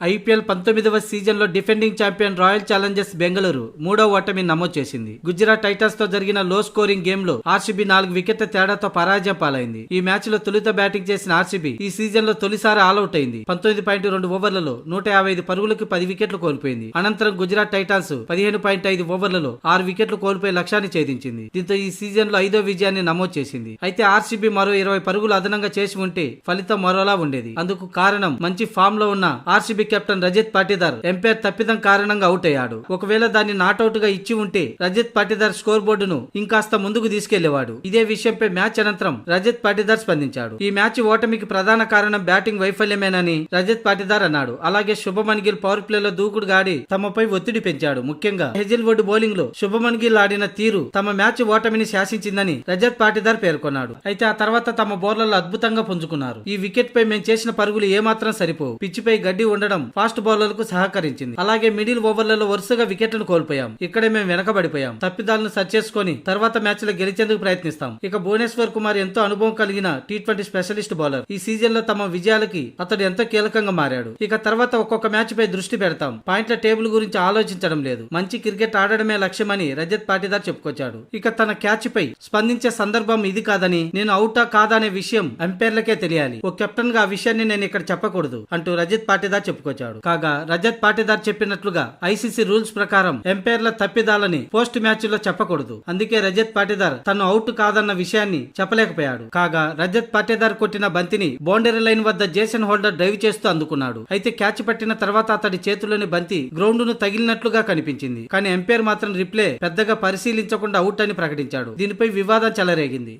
IPL 19వ సీజన్లో defending champion royal Challengers Bengaluru మూడో ఓటమి నమోదు చేసింది. గుజరాత్ టైటన్స్ తో జరిగిన లో స్కోరింగ్ గేమ్ లో ఆర్సీబీ 4 వికెట్ల తేడాతో పరాజయం పాలైంది. ఈ మ్యాచ్ లో తొలుత బ్యాటింగ్ చేసిన ఆర్సీబీ ఈ సీజన్ లో తొలిసారి ఆల్అౌట్ అయింది. 19.2 ఓవర్లలో 155 పరుగులకు 10 వికెట్లు కోల్పోయింది. అనంతరం గుజరాత్ టైటన్స్ 15.5 ఓవర్లలో 6 వికెట్లు కోల్పోయి లక్ష్యాన్ని ఛేదించింది. దీంతో ఈ సీజన్ లో 5వ విజయాన్ని నమోదు చేసింది. అయితే ఆర్సీబీ మరో 20 పరుగులు అదనంగా చేసి ఉంటే ఫలితం మరోలా ఉండేది. అందుకు కారణం మంచి ఫామ్ లో ఉన్న RCB captain Rajat Patidar umpire తప్పిదం కారణంగా అవుట్ అయ్యాడు. ఒకవేళ దాన్ని నాట్అవుట్ గా ఇచ్చి ఉంటే రజత్ పాటీదార్ స్కోర్ బోర్డును ఇంకాస్త ముందుకు తీసుకెళ్లేవాడు. ఇదే విషయంపై మ్యాచ్ అనంతరం రజత్ పాటీదార్ స్పందించాడు. ఈ మ్యాచ్ ఓటమికి ప్రధాన కారణం బ్యాటింగ్ వైఫల్యమేనని రజత్ పాటీదార్ అన్నాడు. అలాగే శుభమన్ గిల్ పవర్ ప్లేలో దూకుడు గాడి తమపై ఒత్తిడి పెంచాడు. ముఖ్యంగా హెజిల్వుడ్ బౌలింగ్ లో శుభమన్ గిల్ ఆడిన తీరు తమ మ్యాచ్ ఓటమిని శాసించిందని రజత్ పాటీదార్ పేర్కొన్నాడు. అయితే ఆ తర్వాత తమ బౌలర్లు అద్భుతంగా పుంజుకున్నారు. ఈ వికెట్ పై మేము చేసిన పరుగులు ఏమాత్రం సరిపోవు. పిచ్చిపై గడ్డి ఉండడం ఫాస్ట్ బౌలర్లకు సహకరించింది. అలాగే మిడిల్ ఓవర్లలో వరుసగా వికెట్లను కోల్పోయాం. ఇక్కడే మేము వెనకబడిపోయాం. తప్పిదాలను సరి చేసుకుని తర్వాత మ్యాచ్ లో గెలిచేందుకు ప్రయత్నిస్తాం. ఇక భువనేశ్వర్ కుమార్ ఎంతో అనుభవం కలిగిన టీ20 స్పెషలిస్ట్ బౌలర్. ఈ సీజన్ లో తమ విజయాలకి అతడు ఎంతో కీలకంగా మారాడు. ఇక తర్వాత ఒక్కొక్క మ్యాచ్ పై దృష్టి పెడతాం. పాయింట్ల టేబుల్ గురించి ఆలోచించడం లేదు. మంచి క్రికెట్ ఆడడమే లక్ష్యమని రజత్ పాటీదార్ చెప్పుకొచ్చాడు. ఇక తన క్యాచ్ పై స్పందించే సందర్భం ఇది కాదని, నేను అవుటా కాదా అనే విషయం అంపైర్లకే తెలియాలి. ఓ కెప్టెన్ గా ఆ విషయాన్ని నేను ఇక్కడ చెప్పకూడదు అంటూ రజత్ పాటీదార్ చెప్పుకొచ్చాడు. కాగా రజత్ పాటీదార్ చెప్పినట్లుగా ఐసీసీ రూల్స్ ప్రకారం ఎంపైర్ల తప్పిదాలని పోస్ట్ మ్యాచ్ లో చెప్పకూడదు. అందుకే రజత్ పాటీదార్ తను అవుట్ కాదన్న విషయాన్ని చెప్పలేకపోయాడు. కాగా రజత్ పాటీదార్ కొట్టిన బంతిని బౌండరీ లైన్ వద్ద జేసన్ హోల్డర్ డ్రైవ్ చేస్తూ అందుకున్నాడు. అయితే క్యాచ్ పట్టిన తర్వాత అతడి చేతిలోని బంతి గ్రౌండ్ ను తగిలినట్లుగా కనిపించింది. కానీ ఎంపైర్ మాత్రం రిప్లే పెద్దగా పరిశీలించకుండా అవుట్ అని ప్రకటించాడు. దీనిపై వివాదం చెలరేగింది.